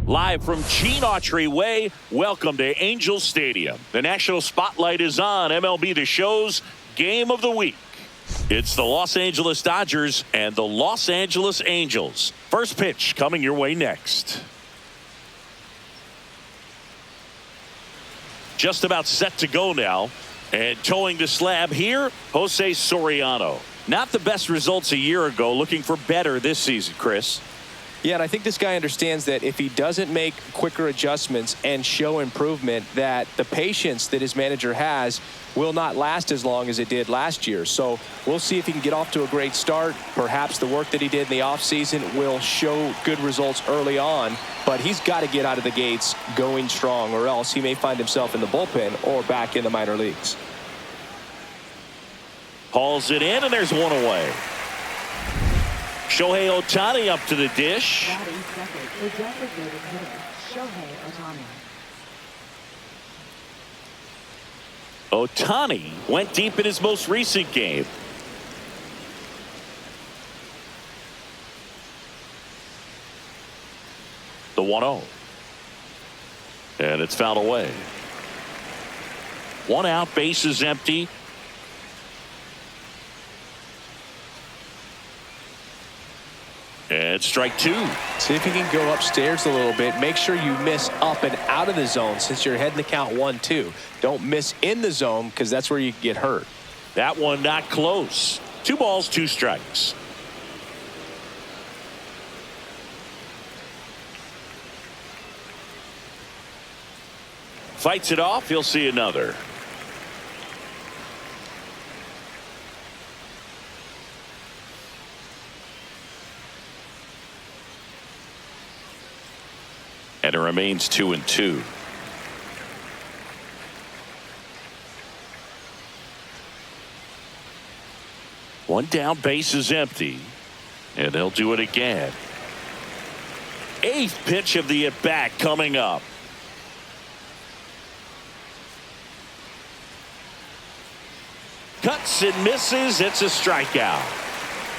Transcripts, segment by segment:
Live from Gene Autry Way, welcome to Angel Stadium. The national spotlight is on MLB The Show's Game of the Week. It's the Los Angeles Dodgers and the Los Angeles Angels. First pitch coming your way next. Just about set to go now. And towing the slab here, José Soriano. Not the best results a year ago, looking for better this season, Chris. Yeah, and I think this guy understands that if he doesn't make quicker adjustments and show improvement, that the patience that his manager has will not last as long as it did last year. So we'll see if he can get off to a great start. Perhaps the work that he did in the offseason will show good results early on, but he's got to get out of the gates going strong, or else he may find himself in the bullpen or back in the minor leagues. Hauls it in, and there's one away. Shohei Ohtani up to the dish. Ohtani went deep in his most recent game. The 1-0. And it's fouled away. One out, bases empty. And strike two. See if you can go upstairs a little bit. Make sure you miss up and out of the zone since you're heading the count 1-2. Don't miss in the zone, because that's where you get hurt. That one not close. 2 balls, 2 strikes. Fights it off. He'll see another. And it remains 2-2. One down, base is empty. And they'll do it again. 8th pitch of the at-bat coming up. Cuts and misses. It's a strikeout.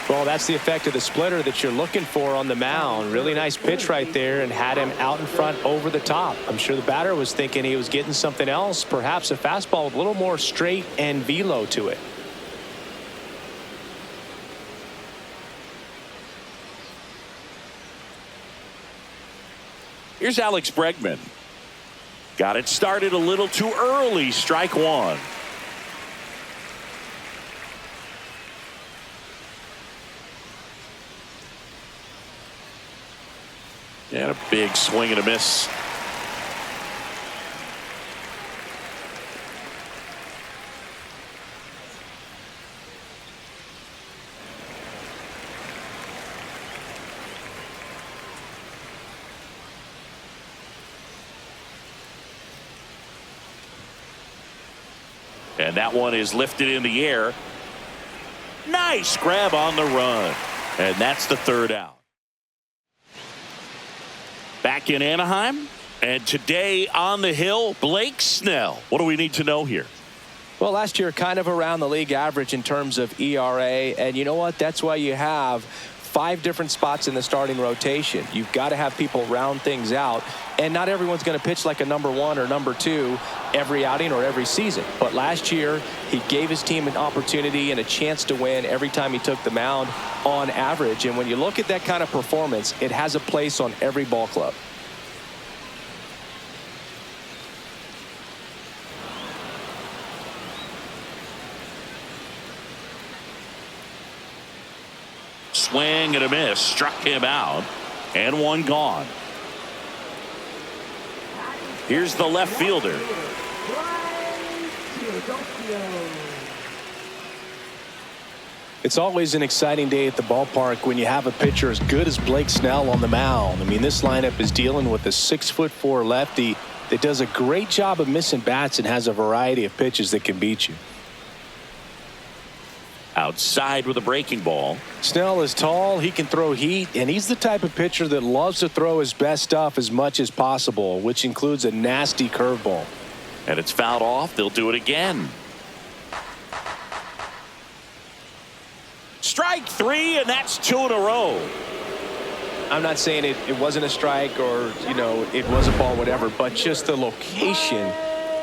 Well, that's the effect of the splitter that you're looking for on the mound. Really nice pitch right there, and had him out in front over the top. I'm sure the batter was thinking he was getting something else, perhaps a fastball with a little more straight and velo to it. Here's Alex Bregman. Got it started a little too early. Strike one. And a big swing and a miss. And that one is lifted in the air. Nice grab on the run. And that's the 3rd out. Back in Anaheim, and today on the hill, Blake Snell. What do we need to know here? Well, last year kind of around the league average in terms of ERA, and you know what? That's why you have 5 different spots in the starting rotation. You've got to have people round things out, and not everyone's going to pitch like a number 1 or number 2 every outing or every season. But last year, he gave his team an opportunity and a chance to win every time he took the mound on average. And when you look at that kind of performance, it has a place on every ball club. Swing and a miss. Struck him out. And one gone. Here's the left fielder. It's always an exciting day at the ballpark when you have a pitcher as good as Blake Snell on the mound. I mean, this lineup is dealing with a 6'4" lefty that does a great job of missing bats and has a variety of pitches that can beat you. Outside with a breaking ball. Snell is tall, he can throw heat, and he's the type of pitcher that loves to throw his best stuff as much as possible, which includes a nasty curveball. And it's fouled off. They'll do it again. Strike 3, and that's 2 in a row. I'm not saying it wasn't a strike or, you know, it was a ball, whatever, but just the location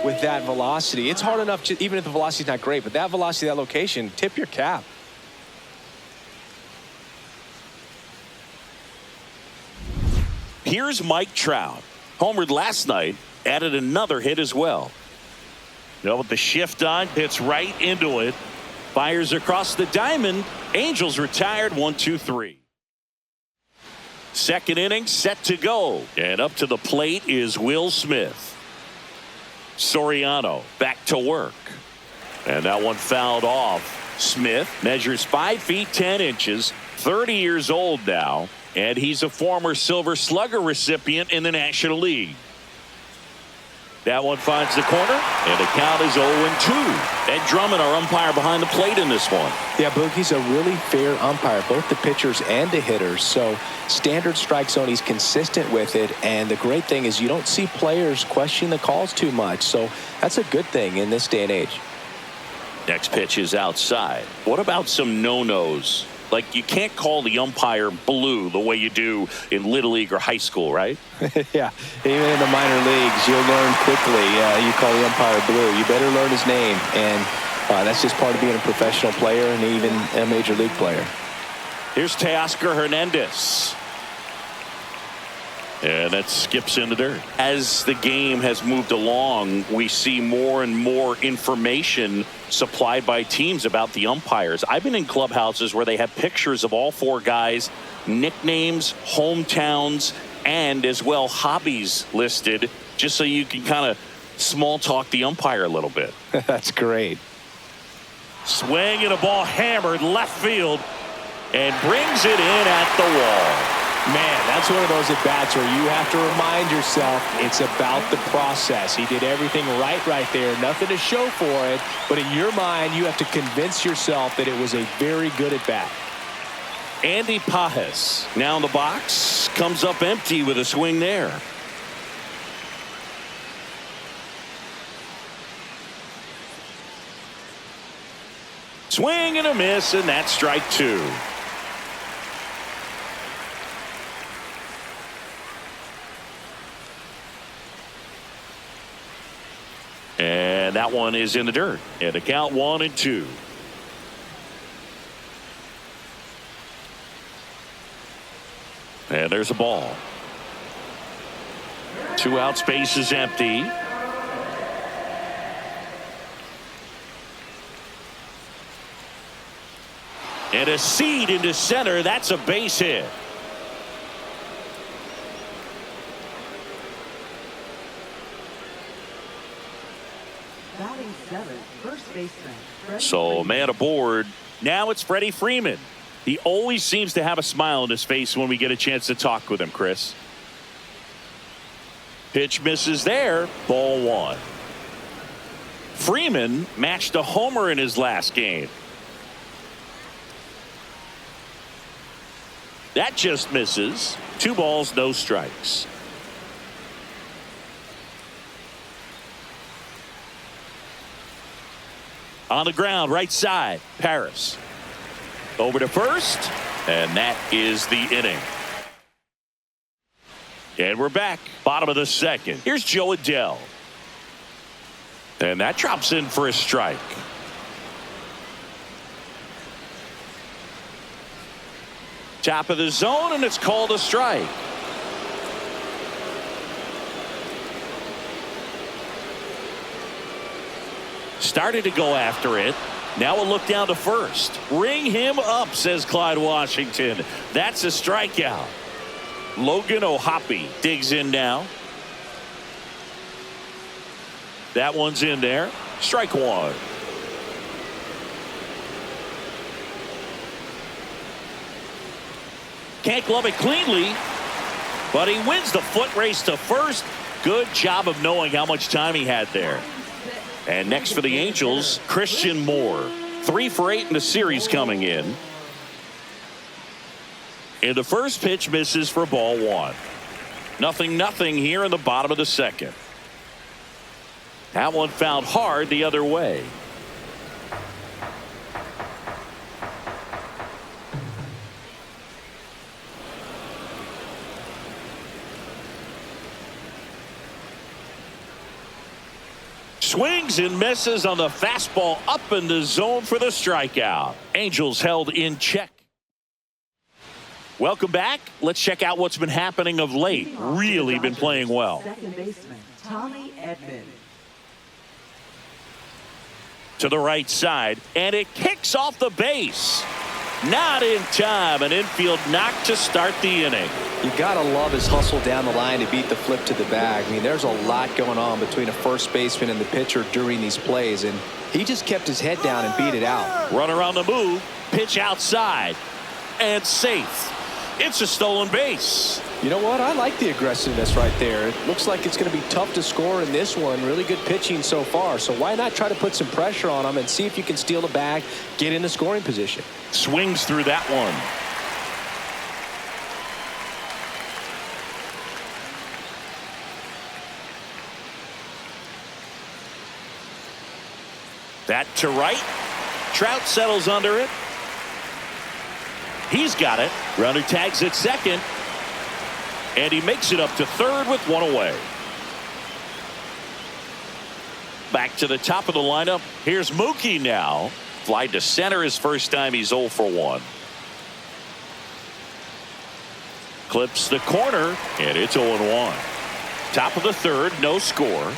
with that velocity. It's hard enough, even if the velocity's not great, but that velocity, that location, tip your cap. Here's Mike Trout. Homered last night, added another hit as well. Now with the shift on, hits right into it. Fires across the diamond. Angels retired 1-2-3. Second inning set to go. And up to the plate is Will Smith. Soriano back to work. And that one fouled off. Smith measures 5 feet 10 inches, 30 years old now, and he's a former Silver Slugger recipient in the National League. That one finds the corner, and the count is 0-2. Ed Drummond, our umpire behind the plate in this one. Yeah, Boog, he's a really fair umpire, both the pitchers and the hitters. So standard strike zone, he's consistent with it. And the great thing is you don't see players question the calls too much. So that's a good thing in this day and age. Next pitch is outside. What about some no-nos? Like, you can't call the umpire blue the way you do in Little League or high school, right? Yeah, even in the minor leagues, you'll learn quickly. You call the umpire blue. You better learn his name. And that's just part of being a professional player and even a major league player. Here's Teoscar Hernandez. And that skips in the dirt. As the game has moved along, we see more and more information supplied by teams about the umpires. I've been in clubhouses where they have pictures of all 4 guys, nicknames, hometowns, and as well hobbies listed, just so you can kind of small talk the umpire a little bit. That's great. Swing and a ball hammered left field and brings it in at the wall. Man, that's one of those at-bats where you have to remind yourself it's about the process. He did everything right there. Nothing to show for it. But in your mind, you have to convince yourself that it was a very good at-bat. Andy Pajes now in the box. Comes up empty with a swing there. Swing and a miss, and that's strike 2. And that one is in the dirt. And the count 1-2. And there's a ball. 2 out, space is empty. And a seed into center. That's a base hit. First baseman. So man aboard. Now it's Freddie Freeman. He always seems to have a smile on his face when we get a chance to talk with him, Chris. Pitch misses there. Ball 1. Freeman matched a homer in his last game. That just misses. 2 balls, no strikes. On the ground, right side, Paris. Over to first, and that is the inning. And we're back, bottom of the second. Here's Joe Adell. And that drops in for a strike. Top of the zone, and it's called a strike. Started to go after it. Now a look down to first. Ring him up, says Clyde Washington. That's a strikeout. Logan O'Hoppe digs in now. That one's in there. Strike 1. Can't glove it cleanly, but he wins the foot race to first. Good job of knowing how much time he had there. And next for the Angels, Christian Moore. 3 for 8 in the series coming in. And the first pitch misses for ball 1. 0-0 here in the bottom of the second. That one fouled hard the other way. Swings and misses on the fastball up in the zone for the strikeout. Angels held in check. Welcome back. Let's check out what's been happening of late. Really been playing well. Second baseman, Tommy Edman. To the right side, and it kicks off the base. Not in time. An infield knock to start the inning. You got to love his hustle down the line to beat the flip to the bag. I mean, there's a lot going on between a first baseman and the pitcher during these plays, and he just kept his head down and beat it out. Runner on the move, pitch outside, and safe. It's a stolen base. You know what? I like the aggressiveness right there. It looks like it's going to be tough to score in this one. Really good pitching so far. So why not try to put some pressure on him and see if you can steal the bag, get in the scoring position. Swings through that one. That to right. Trout settles under it. He's got it. Runner tags at second. And he makes it up to third with one away. Back to the top of the lineup. Here's Mookie now. Fly to center his first time. He's 0 for 1. Clips the corner, and it's 0-1. Top of the third, no score.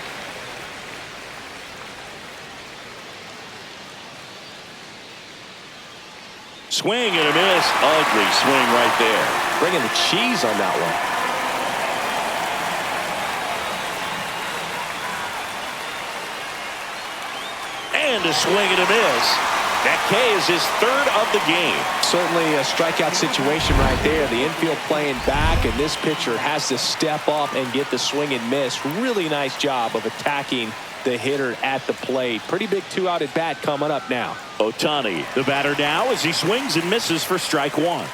Swing and a miss. Ugly swing right there. Bringing the cheese on that one. And a swing and a miss. That K is his third of the game. Certainly a strikeout situation right there. The infield playing back, and this pitcher has to step up and get the swing and miss. Really nice job of attacking the hitter at the plate. Pretty big 2-out at bat coming up now. Ohtani, the batter now, as he swings and misses for strike one.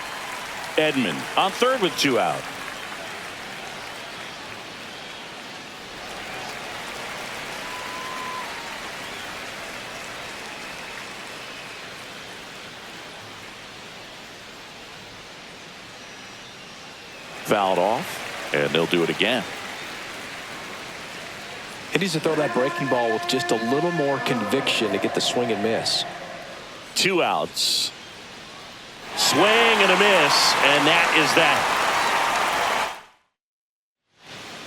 Edman on third with 2 out. Fouled off, and they'll do it again. He needs to throw that breaking ball with just a little more conviction to get the swing and miss. 2 outs. Swing and a miss, and that is that.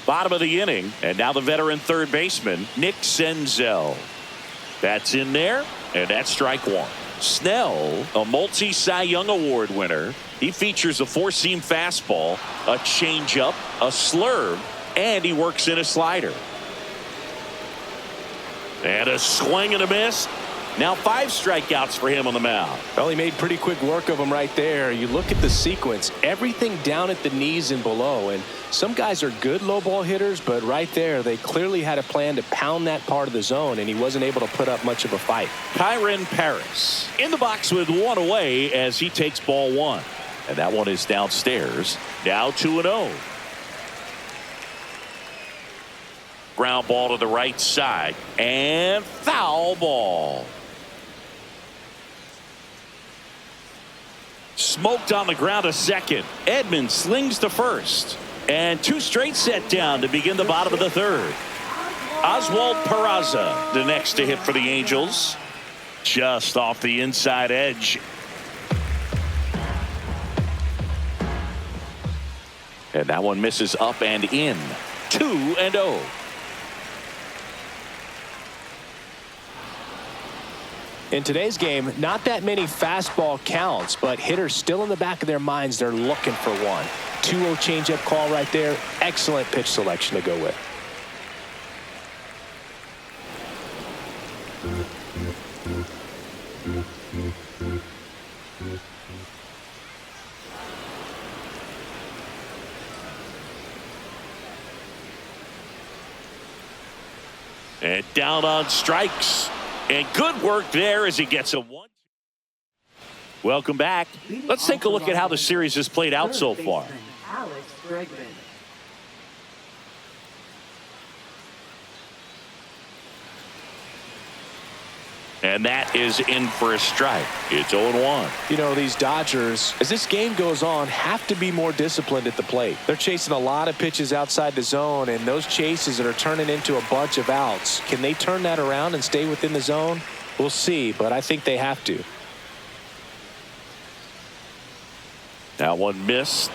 Bottom of the inning, and now the veteran third baseman, Nick Senzel. That's in there, and that's strike one. Snell, a multi-Cy Young Award winner. He features a 4-seam fastball, a changeup, a slurve, and he works in a slider. And a swing and a miss. Now 5 strikeouts for him on the mound. Well, he made pretty quick work of him right there. You look at the sequence, everything down at the knees and below. And some guys are good low ball hitters, but right there, they clearly had a plan to pound that part of the zone, and he wasn't able to put up much of a fight. Kyron Paris in the box with 1 away as he takes ball 1. And that one is downstairs. Now 2-0. Ground ball to the right side, and foul ball. Smoked on the ground to second. Edman slings to first, and 2 straight set down to begin the bottom of the third. Oswald Peraza, the next to hit for the Angels, just off the inside edge. And that one misses up and in. 2-0. In today's game, not that many fastball counts, but hitters still in the back of their minds, they're looking for one. 2-0 changeup call right there. Excellent pitch selection to go with. And down on strikes. And good work there as he gets a 1. Welcome back. Let's take a look at how the series has played out so far. And that is in for a strike. It's 0-1. You know, these Dodgers, as this game goes on, have to be more disciplined at the plate. They're chasing a lot of pitches outside the zone, and those chases that are turning into a bunch of outs. Can they turn that around and stay within the zone? We'll see, but I think they have to. That one missed.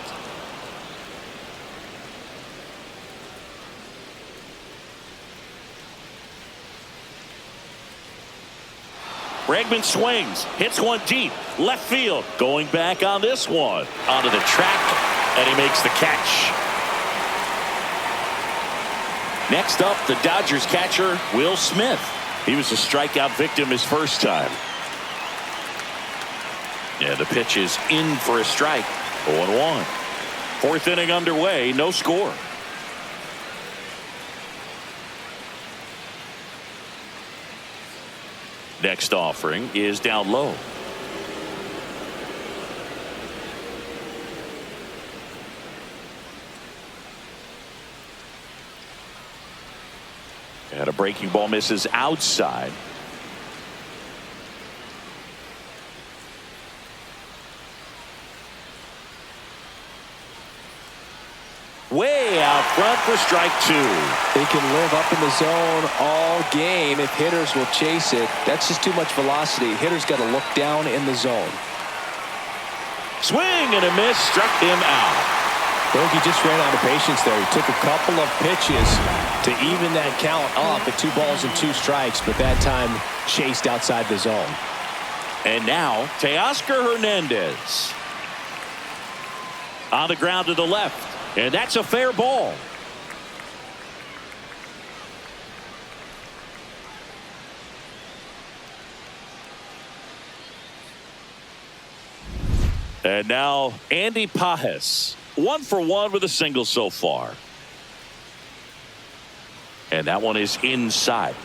Bregman swings, hits one deep, left field, going back on this one, onto the track, and he makes the catch. Next up, the Dodgers catcher, Will Smith. He was a strikeout victim his first time. Yeah, the pitch is in for a strike, 0-1. Fourth inning underway, no score. Next offering is down low. And a breaking ball misses outside. Way out front for strike two. They can live up in the zone all game if hitters will chase it. That's just too much velocity. Hitters got to look down in the zone. Swing and a miss, struck him out. I think he just ran out of patience there. He took a couple of pitches to even that count up at 2 balls and 2 strikes, but that time chased outside the zone. And now Teoscar Hernandez on the ground to the left. And that's a fair ball. And now Andy Pages, 1 for 1 with a single so far. And that one is inside.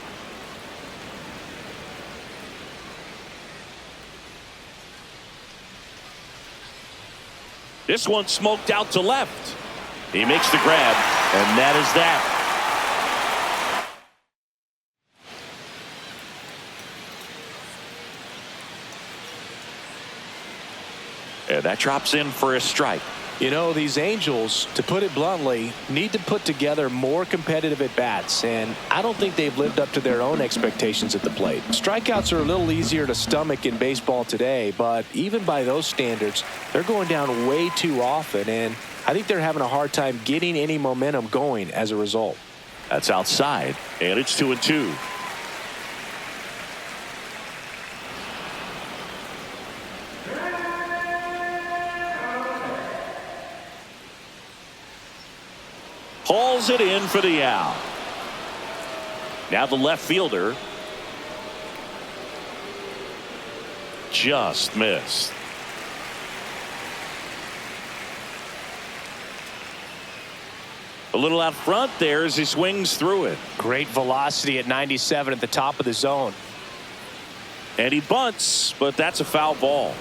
This one smoked out to left. He makes the grab, and that is that. And that drops in for a strike. You know, these Angels, to put it bluntly, need to put together more competitive at-bats, and I don't think they've lived up to their own expectations at the plate. Strikeouts are a little easier to stomach in baseball today, but even by those standards, they're going down way too often, and I think they're having a hard time getting any momentum going as a result. That's outside, and it's 2-2. Hauls it in for the out. Now the left fielder just missed. A little out front there as he swings through it. Great velocity at 97 at the top of the zone. And he bunts, but that's a foul ball.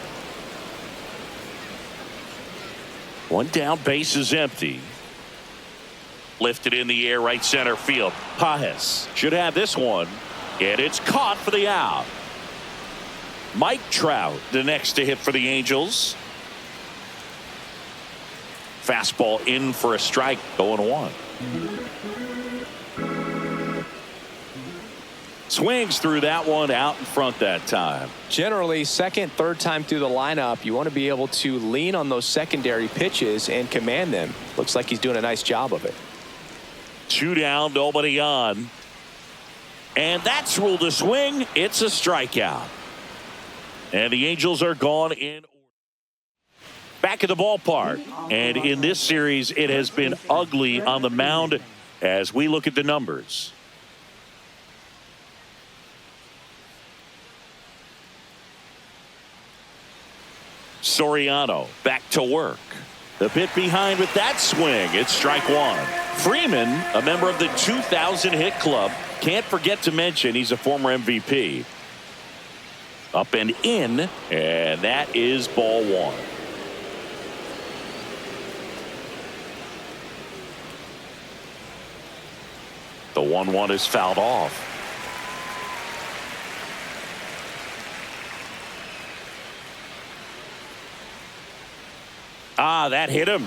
One down, base is empty. Lifted in the air, right center field. Pages should have this one, and it's caught for the out. Mike Trout, the next to hit for the Angels. Fastball in for a strike, 0-1. Swings through that one, out in front that time. Generally, second, third time through the lineup, you want to be able to lean on those secondary pitches and command them. Looks like he's doing a nice job of it. 2 down, nobody on. And that's ruled a swing. It's a strikeout. And the Angels are gone in order. Back at the ballpark. And in this series, it has been ugly on the mound as we look at the numbers. Soriano back to work. The bit behind with that swing. It's strike one. Freeman, a member of the 2000 hit club. Can't forget to mention he's a former MVP. Up and in, and that is ball one. The 1-1 is fouled off. That hit him.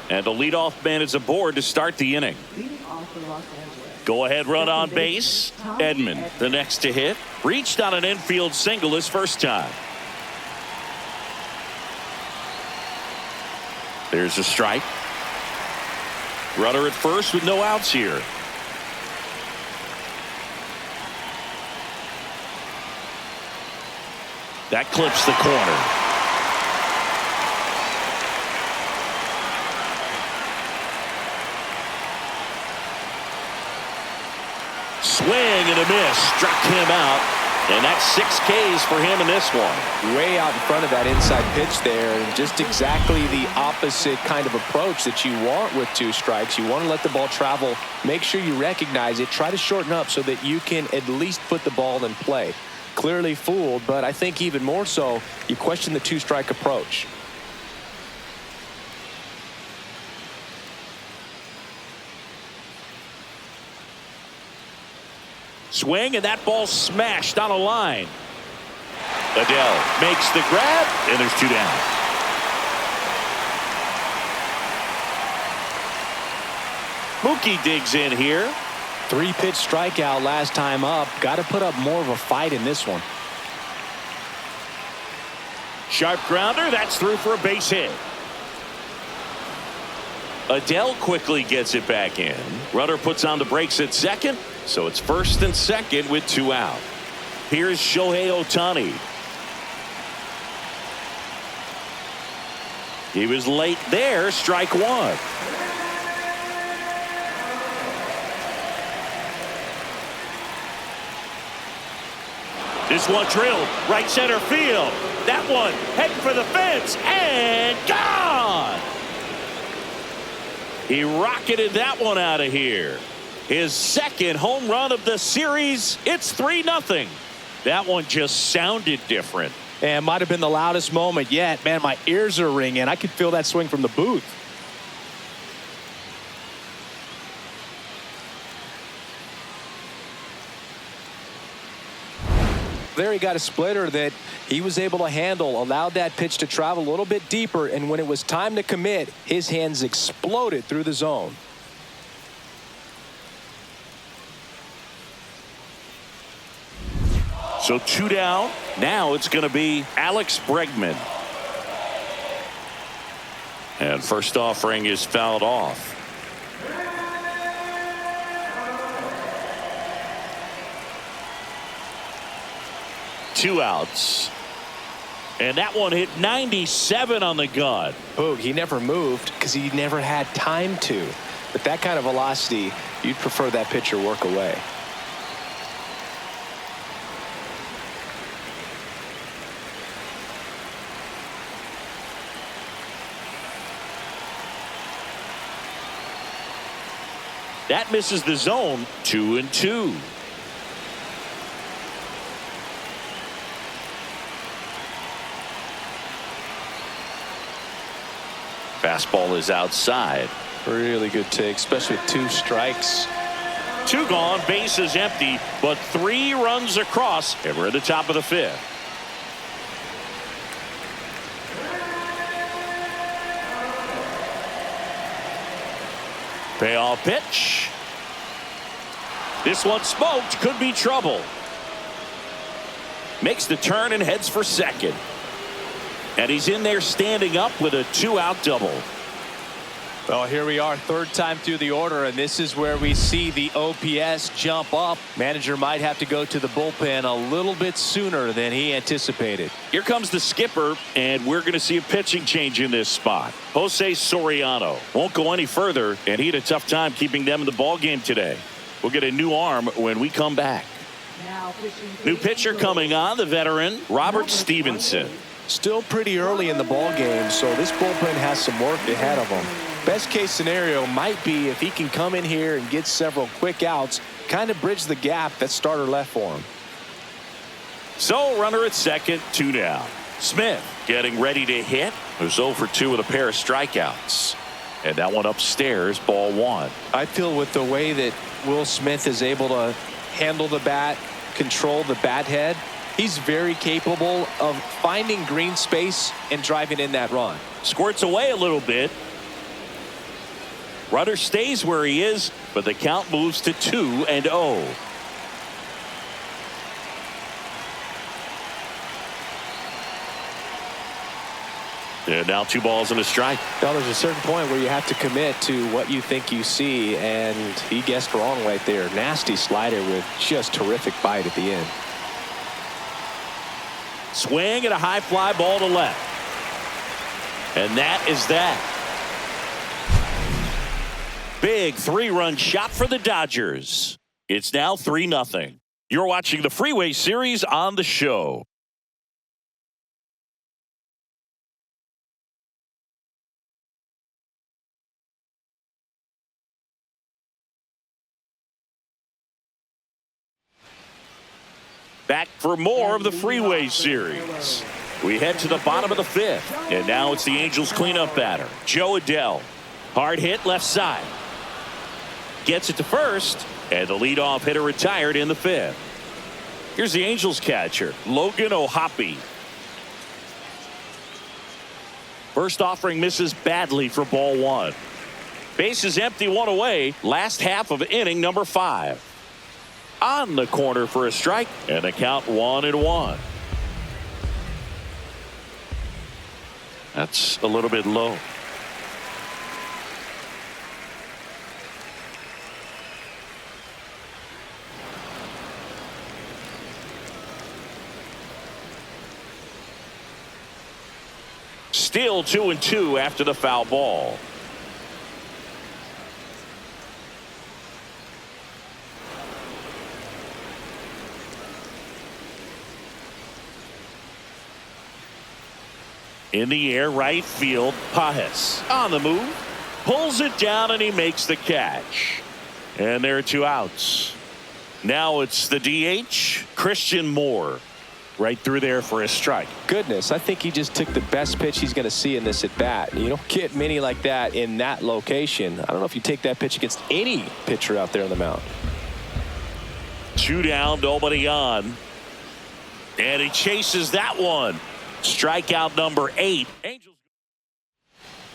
And the leadoff man is aboard to start the inning. Leading off for Los Angeles. Go ahead run on base. Edman, the next to hit. Reached on an infield single his first time. There's a strike. Runner at first with no outs here. That clips the corner. Swing and a miss. Struck him out. And that's 6 Ks for him in this one. Way out in front of that inside pitch there, and just exactly the opposite kind of approach that you want with 2 strikes. You want to let the ball travel. Make sure you recognize it. Try to shorten up so that you can at least put the ball in play. Clearly fooled, but I think even more so, you question the 2-strike approach. Swing, and that ball smashed on a line. Adele makes the grab, and there's 2 down. Mookie digs in here. 3-pitch strikeout last time up. Got to put up more of a fight in this one. Sharp grounder. That's through for a base hit. Adele quickly gets it back in. Runner puts on the brakes at second. So it's first and second with 2 out. Here's Shohei Ohtani. He was late there. Strike 1. This one drilled right center field. That one heading for the fence and gone. He rocketed that one out of here. His second home run of the series. It's 3-0. That one just sounded different. And might have been the loudest moment yet. Man, my ears are ringing. I could feel that swing from the booth. There he got a splitter that he was able to handle, allowed that pitch to travel a little bit deeper, and when it was time to commit, his hands exploded through the zone. So 2 down. Now it's going to be Alex Bregman. And first offering is fouled off. Two outs. And that one hit 97 on the gun. Boog, he never moved because he never had time to. But that kind of velocity, you'd prefer that pitcher work away. That misses the zone. 2-2. Fastball is outside. Really good take, especially with 2 strikes. 2 gone, base is empty, but 3 runs across, and we're at the top of the 5th. Payoff pitch. This one smoked, could be trouble. Makes the turn and heads for second. And he's in there standing up with a 2-out double. Well, here we are, 3rd time through the order, and this is where we see the OPS jump up. Manager might have to go to the bullpen a little bit sooner than he anticipated. Here comes the skipper, and we're going to see a pitching change in this spot. José Soriano won't go any further, and he had a tough time keeping them in the ball game today. We'll get a new arm when we come back. New pitcher coming on, the veteran Robert Stevenson. Still pretty early in the ball game, so this bullpen has some work ahead of him. Best case scenario might be if he can come in here and get several quick outs, kind of bridge the gap that starter left for him. So runner at second, 2 down. Smith getting ready to hit. Who's 0 for 2 with a pair of strikeouts. And that one upstairs, ball 1. I feel with the way that Will Smith is able to handle the bat, control the bat head, He's very capable of finding green space and driving in that run. Squirts away a little bit. Runner stays where he is, but the count moves to 2-0. And now 2 balls and a strike. Now there's a certain point where you have to commit to what you think you see, and he guessed wrong right there. Nasty slider with just terrific bite at the end. Swing and a high fly ball to left. And that is that. Big 3-run shot for the Dodgers. It's now 3-0. You're watching the Freeway Series on the show. Back for more of the Freeway Series. We head to the bottom of the 5th, and now it's the Angels cleanup batter, Joe Adell. Hard hit left side. Gets it to first, and the leadoff hitter retired in the 5th. Here's the Angels catcher, Logan O'Hoppe. First offering misses badly for ball 1. Base is empty, 1 away. Last half of inning number 5. On the corner for a strike, and the count 1-1. That's a little bit low. Still 2-2 after the foul ball. In the air, right field, Pajes on the move, pulls it down, and he makes the catch. And there are 2 outs. Now it's the DH, Christian Moore, right through there for a strike. Goodness, I think he just took the best pitch he's going to see in this at bat. You don't get many like that in that location. I don't know if you take that pitch against any pitcher out there on the mound. 2 down, nobody on, and he chases that one. Strikeout number 8. Angels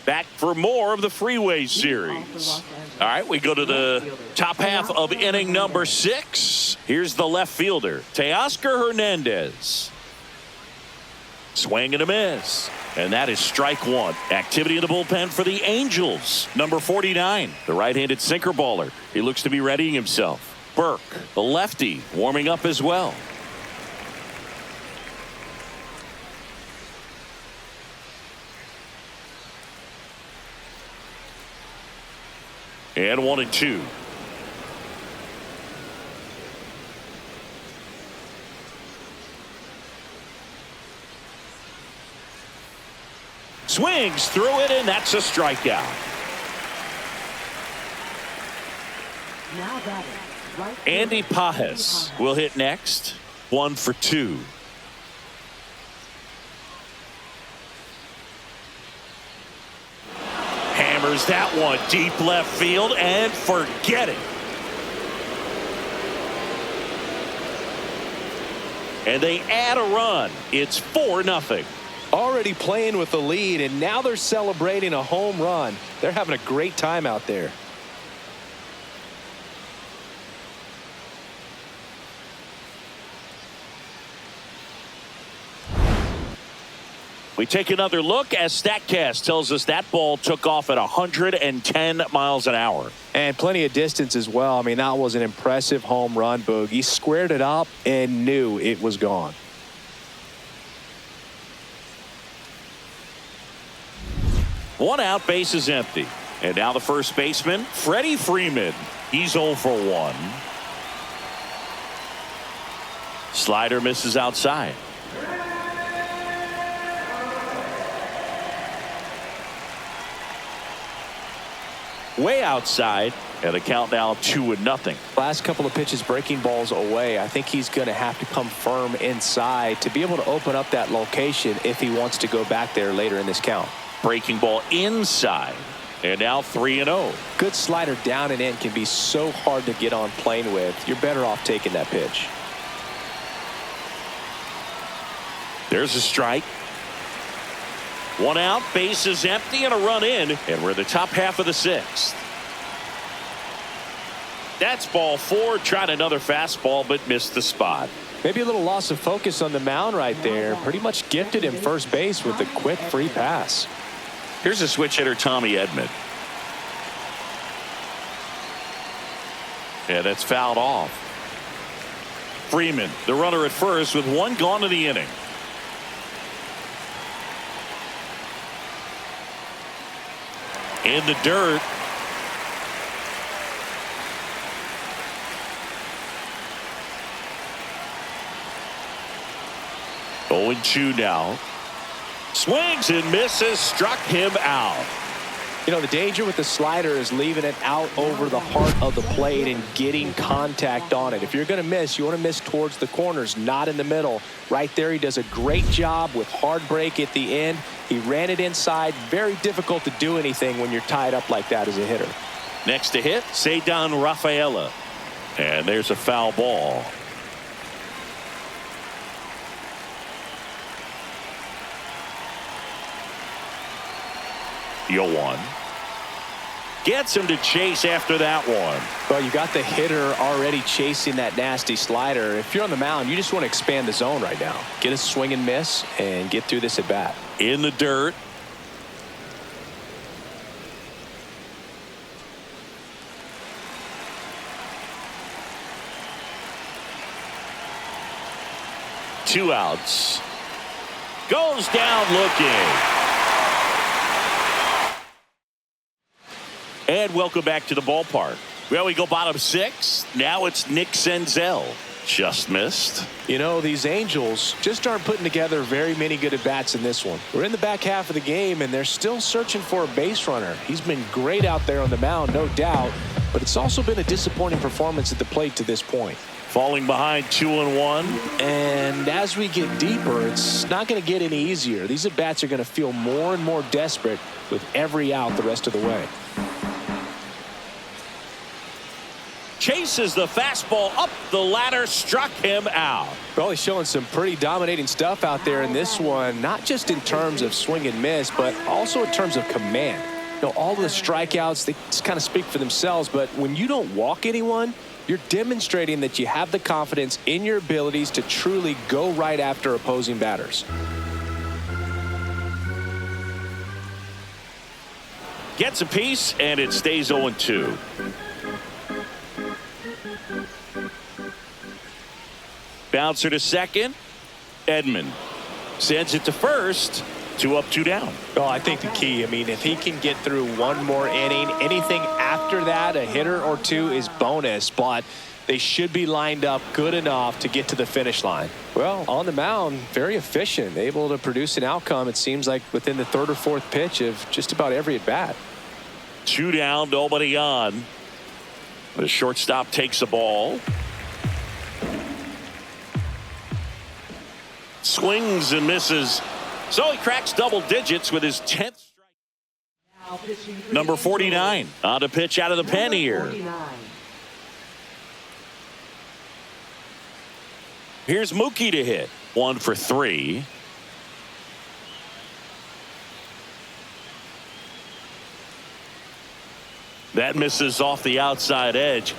back for more of the Freeway Series. All right, we go to the top half of inning number 6. Here's the left fielder, Teoscar Hernandez. Swing and a miss. And that is strike 1. Activity in the bullpen for the Angels. Number 49, the right-handed sinker baller. He looks to be readying himself. Burke, the lefty, warming up as well. And 1-2. Swings through it, and that's a strikeout. Now batting, right Andy Pajes will hit next. 1 for 2. Hammers that one deep left field, and forget it. And they add a run. It's 4-0. Already playing with the lead, and now they're celebrating a home run. They're having a great time out there. We take another look as StatCast tells us that ball took off at 110 miles an hour. And plenty of distance as well. I mean, that was an impressive home run, Boog. He squared it up and knew it was gone. One out, base is empty. And now the first baseman, Freddie Freeman. He's 0 for 1. Slider misses outside. Way outside, and the count now 2-0. Last couple of pitches breaking balls away. I think he's going to have to come firm inside to be able to open up that location if he wants to go back there later in this count. Breaking ball inside, and now 3-0. Good slider down and in can be so hard to get on plane with. You're better off taking that pitch. There's a strike. One out, base is empty, and a run in, and we're in the top half of the sixth. That's ball four. Tried another fastball, but missed the spot. Maybe a little loss of focus on the mound right there. Pretty much gifted him first base with a quick free pass. Here's a switch hitter, Tommy Edman. Yeah, that's fouled off. Freeman, the runner at first, with one gone in the inning. In the dirt. Oh, 0-2 now. Swings and misses, struck him out. You know, the danger with the slider is leaving it out over the heart of the plate and getting contact on it. If you're going to miss, you want to miss towards the corners, not in the middle. Right there, he does a great job with hard break at the end. He ran it inside. Very difficult to do anything when you're tied up like that as a hitter. Next to hit, Ceddanne Rafaela. And there's a foul ball. Yoan gets him to chase after that one. Well, you got the hitter already chasing that nasty slider. If you're on the mound, you just want to expand the zone right now. Get a swing and miss and get through this at bat. In the dirt. Two outs. Goes down looking. And welcome back to the ballpark. Well, we go bottom six. Now it's Nick Senzel. Just missed. You know, these Angels just aren't putting together very many good at-bats in this one. We're in the back half of the game, and they're still searching for a base runner. He's been great out there on the mound, no doubt, but it's also been a disappointing performance at the plate to this point. Falling behind 2-1. And as we get deeper, it's not going to get any easier. These at-bats are going to feel more and more desperate with every out the rest of the way. Chases the fastball up the ladder, struck him out. Well, he's showing some pretty dominating stuff out there in this one, not just in terms of swing and miss, but also in terms of command. You know, all of the strikeouts, they just kind of speak for themselves, but when you don't walk anyone, you're demonstrating that you have the confidence in your abilities to truly go right after opposing batters. Gets a piece, and it stays 0-2. Bouncer to second. Edman sends it to first. 2 up, 2 down. Oh, I think the key, I mean, if he can get through one more inning, anything after that, a hitter or two is bonus, but they should be lined up good enough to get to the finish line. Well, on the mound, very efficient, able to produce an outcome, it seems like, within the third or fourth pitch of just about every at-bat. 2 down, nobody on. The shortstop takes the ball. Swings and misses. So he cracks double digits with his 10th strike. Number 49 on to pitch out of the pen here. Here's Mookie to hit. 1 for 3. That misses off the outside edge.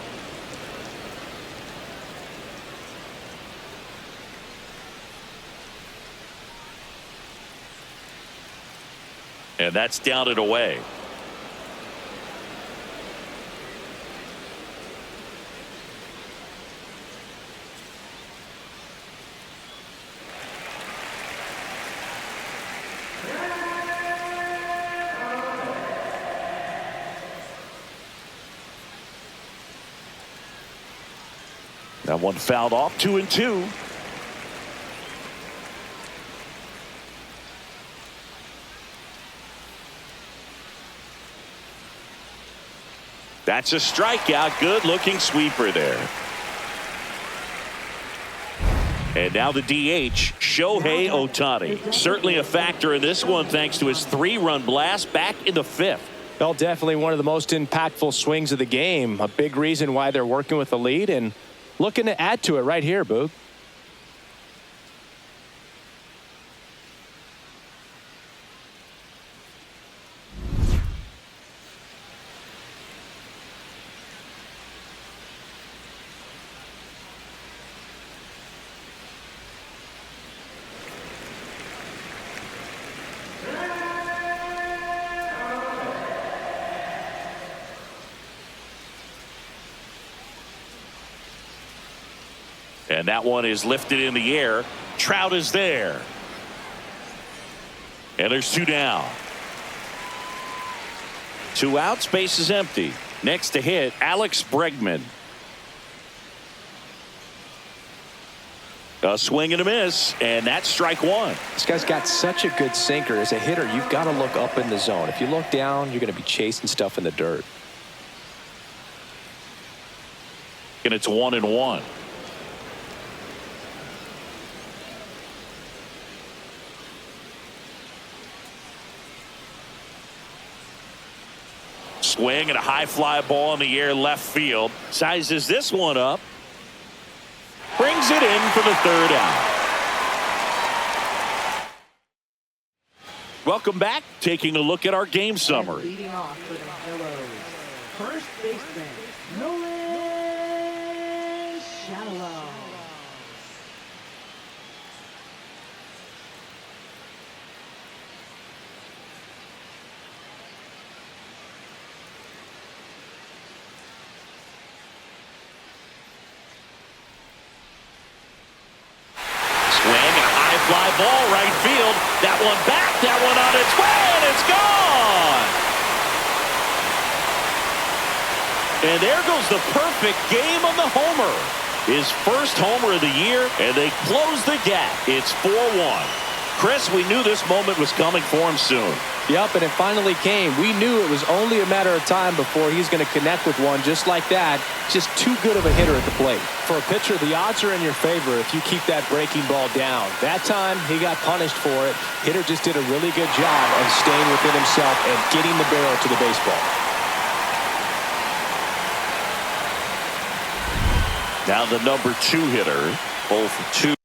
And that's down and away. That one fouled off. 2-2. That's a strikeout. Good looking sweeper there. And now the DH, Shohei Ohtani. Certainly a factor in this one thanks to his 3-run blast back in the 5th. Well, definitely one of the most impactful swings of the game. A big reason why they're working with the lead and looking to add to it right here, Boog. And that one is lifted in the air. Trout is there. And there's 2 down. 2 outs, base is empty. Next to hit, Alex Bregman. A swing and a miss, and that's strike 1. This guy's got such a good sinker. As a hitter, you've got to look up in the zone. If you look down, you're going to be chasing stuff in the dirt. And it's 1-1. Swing and a high fly ball in the air left field. Sizes this one up. Brings it in for the 3rd out. Welcome back. Taking a look at our game summary. Leading off for the Hellos, first baseman, Nolan Shallow. Fly ball right field. That one back. That one on its way, and it's gone. And there goes the perfect game on the homer. His first homer of the year, and they close the gap. It's 4-1. Chris, we knew this moment was coming for him soon. Yep, and it finally came. We knew it was only a matter of time before he's going to connect with one just like that. Just too good of a hitter at the plate. For a pitcher, the odds are in your favor if you keep that breaking ball down. That time, he got punished for it. Hitter just did a really good job of staying within himself and getting the barrel to the baseball. Now the number 2 hitter, 0 for 2.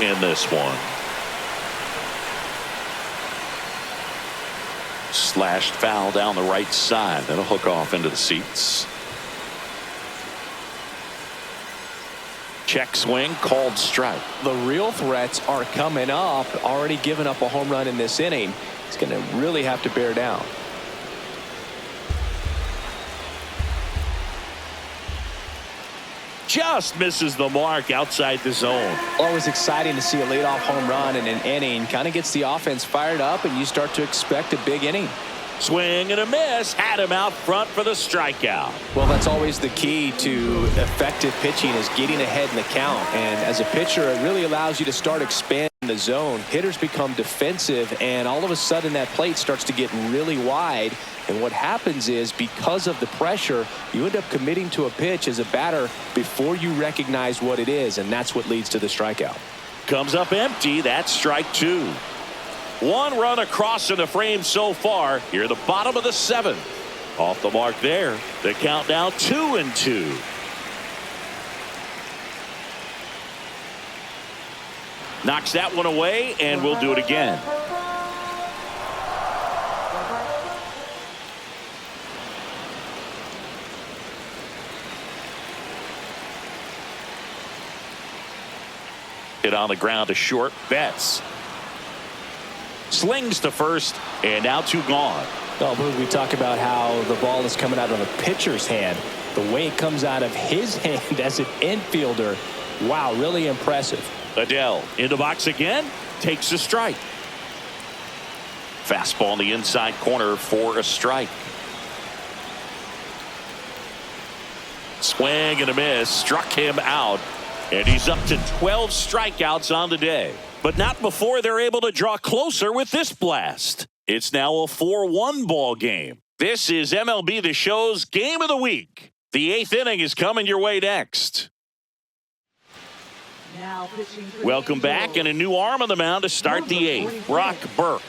In this one. Slashed foul down the right side. That'll hook off into the seats. Check swing, called strike. The real threats are coming up. Already given up a home run in this inning. He's going to really have to bear down. Just misses the mark outside the zone. Always exciting to see a leadoff home run in an inning. Kind of gets the offense fired up, and you start to expect a big inning. Swing and a miss. Had him out front for the strikeout. Well, that's always the key to effective pitching, is getting ahead in the count. And as a pitcher, it really allows you to start expanding the zone. Hitters become defensive, and all of a sudden that plate starts to get really wide. And what happens is, because of the pressure, you end up committing to a pitch as a batter before you recognize what it is, and that's what leads to the strikeout. Comes up empty. That's strike 2. 1 run across in the frame so far. Here, the bottom of the 7th. Off the mark there. The count now 2-2. Knocks that one away, and we'll do it again. Hit on the ground to short. Betts slings to first, and now 2 gone. Oh, we talk about how the ball is coming out of a pitcher's hand. The way it comes out of his hand as an infielder, wow, really impressive. Adele in the box again, takes a strike. Fastball in the inside corner for a strike. Swing and a miss, struck him out. And he's up to 12 strikeouts on the day. But not before they're able to draw closer with this blast. It's now a 4-1 ball game. This is MLB The Show's Game of the Week. The 8th inning is coming your way next. Now pitching for Welcome back, and a new arm on the mound to start the 8th. Brock Burke.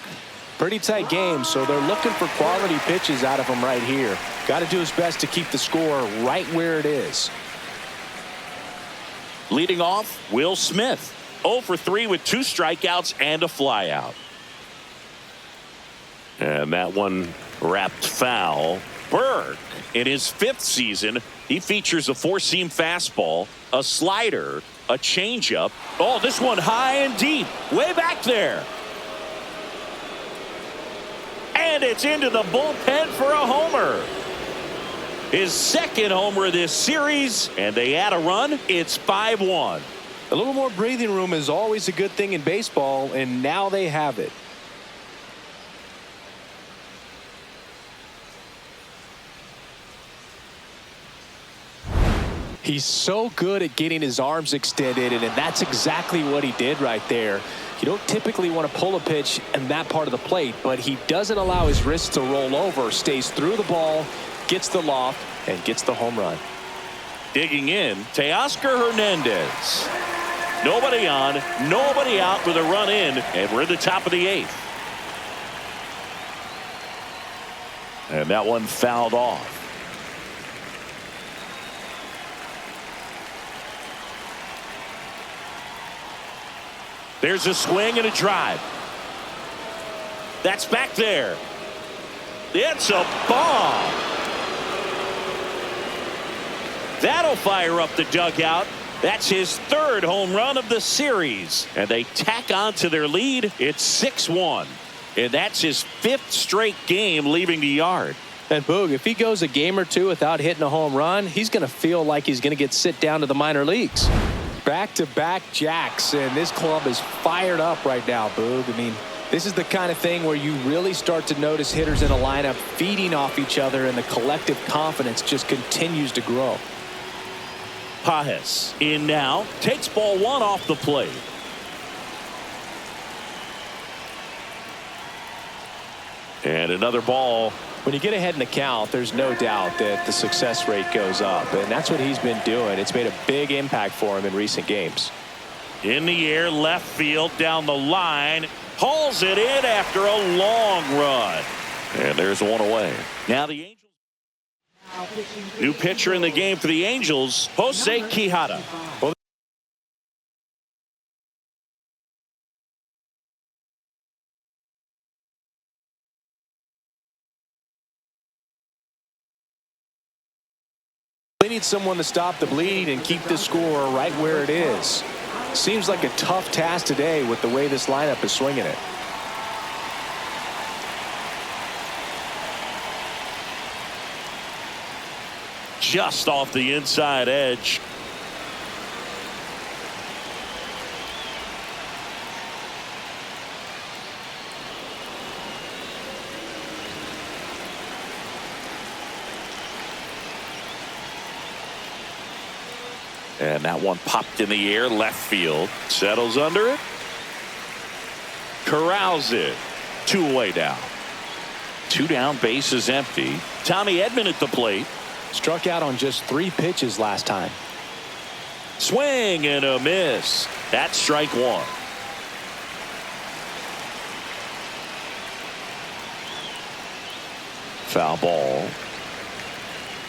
Pretty tight game, so they're looking for quality pitches out of him right here. Got to do his best to keep the score right where it is. Leading off, Will Smith. 0 for 3 with 2 strikeouts and a flyout. And that one wrapped foul. Burke, in his 5th season, he features a 4-seam fastball, a slider, a changeup. Oh, this one high and deep, way back there. And it's into the bullpen for a homer. His second homer of this series, and they add a run. It's 5-1. A little more breathing room is always a good thing in baseball, and now they have it. He's so good at getting his arms extended, and that's exactly what he did right there. You don't typically want to pull a pitch in that part of the plate, but he doesn't allow his wrists to roll over, stays through the ball, gets the loft, and gets the home run. Digging in, Teoscar Hernandez. Nobody on, nobody out with a run in, and we're at the top of the 8th. And that one fouled off. There's a swing and a drive. That's back there. It's a bomb. That'll fire up the dugout. That's his 3rd home run of the series. And they tack on to their lead. It's 6-1. And that's his 5th straight game leaving the yard. And Boog, if he goes a game or two without hitting a home run, he's going to feel like he's going to get sit down to the minor leagues. Back-to-back jacks, and this club is fired up right now, Boog. I mean, this is the kind of thing where you really start to notice hitters in a lineup feeding off each other, and the collective confidence just continues to grow. Pajes in now, takes ball 1 off the plate. And another ball. When you get ahead in the count, there's no doubt that the success rate goes up, and that's what he's been doing. It's made a big impact for him in recent games. In the air, left field, down the line, hauls it in after a long run. And there's one away. Now the Angels. New pitcher in the game for the Angels, José Quijada. Well, they need someone to stop the bleed and keep the score right where it is. Seems like a tough task today with the way this lineup is swinging it. just off the inside edge. And that one popped in the air, left field. Settles under it. Corrals it. 2 away down. 2 down, base is empty. Tommy Edman at the plate. Struck out on just 3 pitches last time. Swing and a miss. That's strike 1. Foul ball.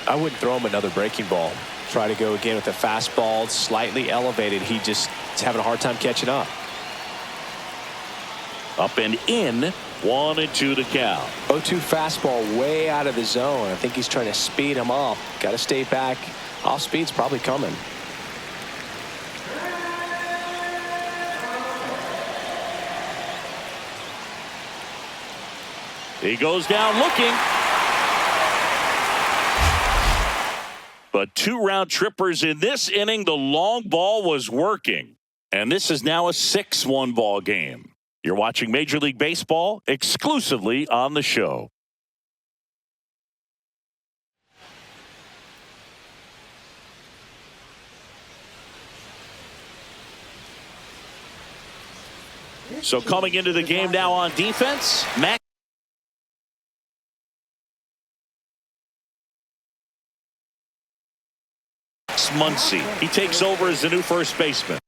I wouldn't throw him another breaking ball. Try to go again with a fastball, slightly elevated. He just is having a hard time catching up. Up and in. 1-2 to count. 0-2 fastball way out of the zone. I think he's trying to speed him up. Got to stay back. Off speed's probably coming. He goes down looking. But 2 round trippers in this inning. The long ball was working. And this is now a 6-1 ball game. You're watching Major League Baseball exclusively on the show. So coming into the game now on defense, Max Muncy. He takes over as the new first baseman.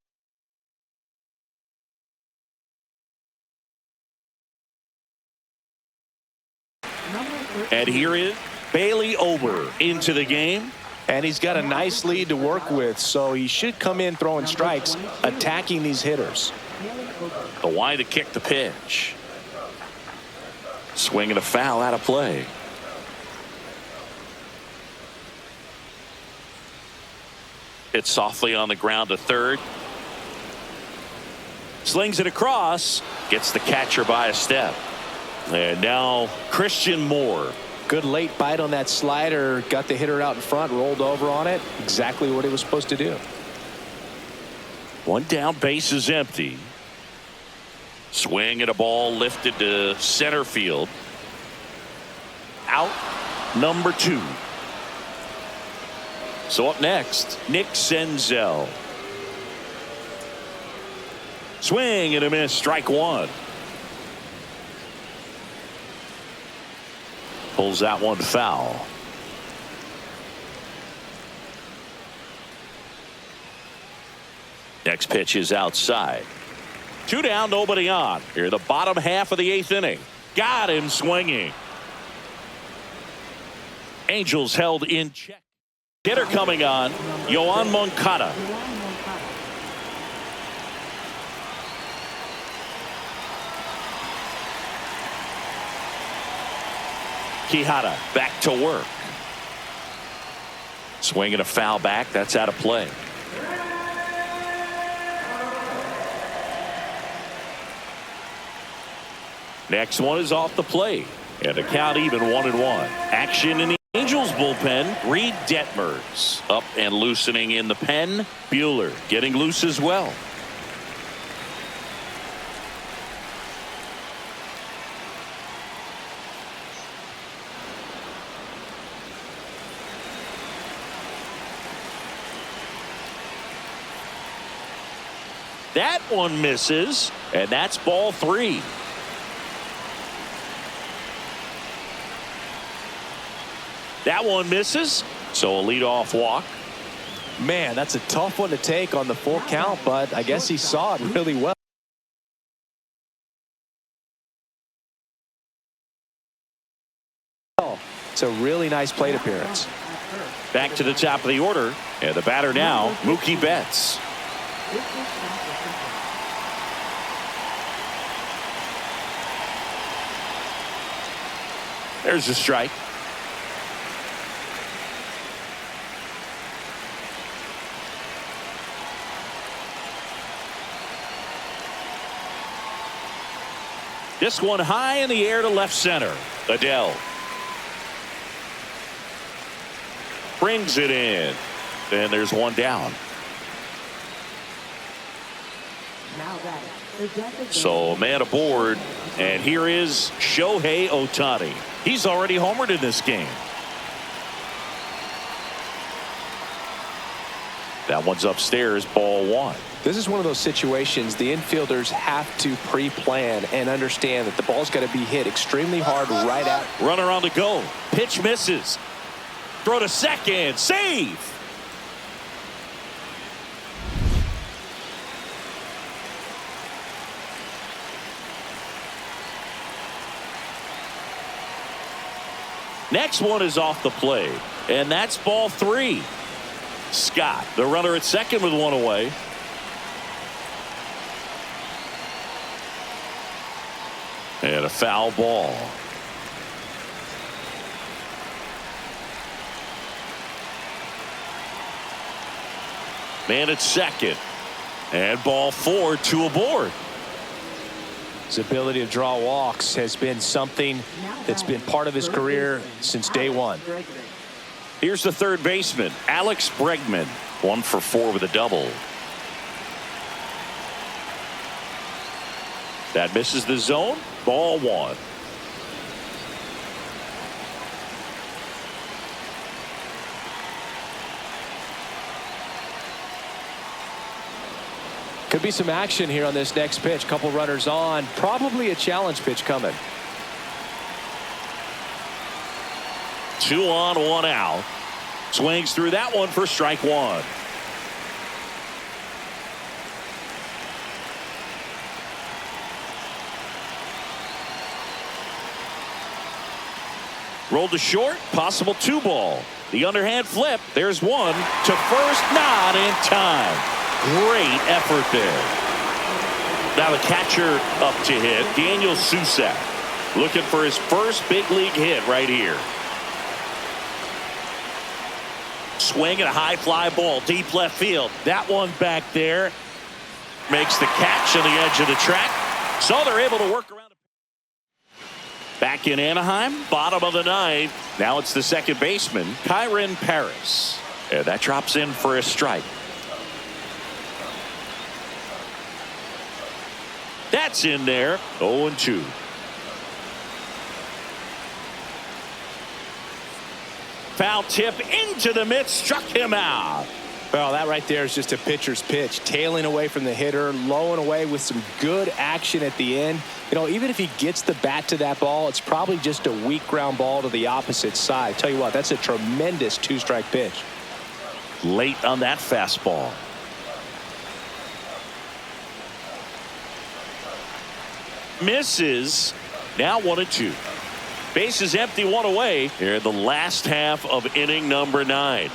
And here is Bailey Ober into the game. And he's got a nice lead to work with, so he should come in throwing strikes, attacking these hitters. The wide to kick the pitch. Swing and a foul out of play. Hit softly on the ground to third. Slings it across. Gets the catcher by a step. And now Christian Moore. Good late bite on that slider. Got the hitter out in front, rolled over on it. Exactly what he was supposed to do. One down, base is empty. Swing at a ball lifted to center field. Out number 2. So up next, Nick Senzel. Swing and a miss, strike 1. Pulls that one foul. Next pitch is outside. 2 down, nobody on. Here, the bottom half of the 8th inning. Got him swinging. Angels held in check. Hitter coming on, Yoan Moncada. Quijada back to work. Swinging a foul back. That's out of play. Next one is off the plate. And the count even 1-1. Action in the Angels bullpen. Reed Detmers up and loosening in the pen. Buehler getting loose as well. That one misses, and that's ball 3. That one misses, so a leadoff walk. Man, that's a tough one to take on the full count, but I guess he saw it really well. It's a really nice plate appearance. Back to the top of the order, and the batter now, Mookie Betts. There's a strike. This one high in the air to left center. Adele brings it in. Then there's one down. So man aboard, and here is Shohei Ohtani. He's already homered in this game. That one's upstairs, ball 1. This is one of those situations the infielders have to pre-plan and understand that the ball's got to be hit extremely hard right at. Runner on the go. Pitch misses. Throw to second. Save. Next one is off the plate, and that's ball 3. Scott, the runner at second with one away. And a foul ball. Man at second. And ball 4, 2 aboard. His ability to draw walks has been something that's been part of his career since day one. Here's the third baseman, Alex Bregman. 1 for 4 with a double. That misses the zone. Ball 1. Could be some action here on this next pitch. Couple runners on. Probably a challenge pitch coming. 2 on, 1 out. Swings through that one for strike 1. Rolled to short, possible 2 ball. The underhand flip. There's one to first, not in time. Great effort there. Now the catcher up to hit, Daniel Susak, looking for his first big league hit right here. Swing and a high fly ball, deep left field. That one back there makes the catch on the edge of the track. So they're able to work around. Back in Anaheim, bottom of the ninth. Now it's the second baseman, Kyron Paris. And that drops in for a strike. That's in there. 0-2. Foul tip into the mitt, struck him out. Well, that right there is just a pitcher's pitch, tailing away from the hitter, low and away with some good action at the end. You know, even if he gets the bat to that ball, it's probably just a weak ground ball to the opposite side. Tell you what, that's a tremendous two-strike pitch. Late on that fastball. Misses. Now 1-2. Bases empty, one away here in the last half of inning number 9.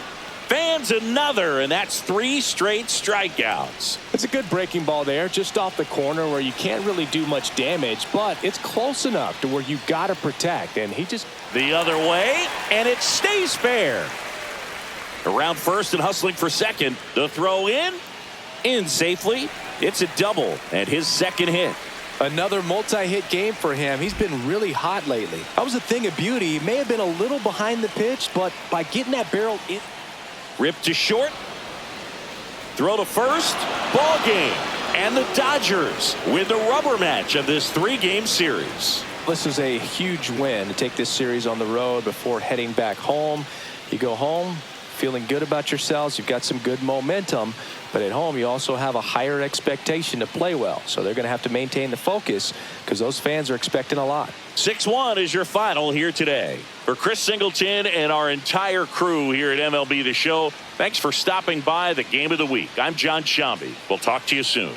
Fans another, and that's 3 straight strikeouts. It's a good breaking ball there, just off the corner where you can't really do much damage, but it's close enough to where you got to protect, and he just... The other way, and it stays fair. Around first and hustling for second. The throw in safely. It's a double, and his second hit. Another multi-hit game for him. He's been really hot lately. That was a thing of beauty. He may have been a little behind the pitch, but by getting that barrel in... Rip to short. Throw to first. Ball game. And the Dodgers win the rubber match of this 3-game series. This is a huge win to take this series on the road before heading back home. You go home feeling good about yourselves. You've got some good momentum. But at home, you also have a higher expectation to play well. So they're going to have to maintain the focus because those fans are expecting a lot. 6-1 is your final here today. For Chris Singleton and our entire crew here at MLB The Show, thanks for stopping by the Game of the Week. I'm John Shambi. We'll talk to you soon.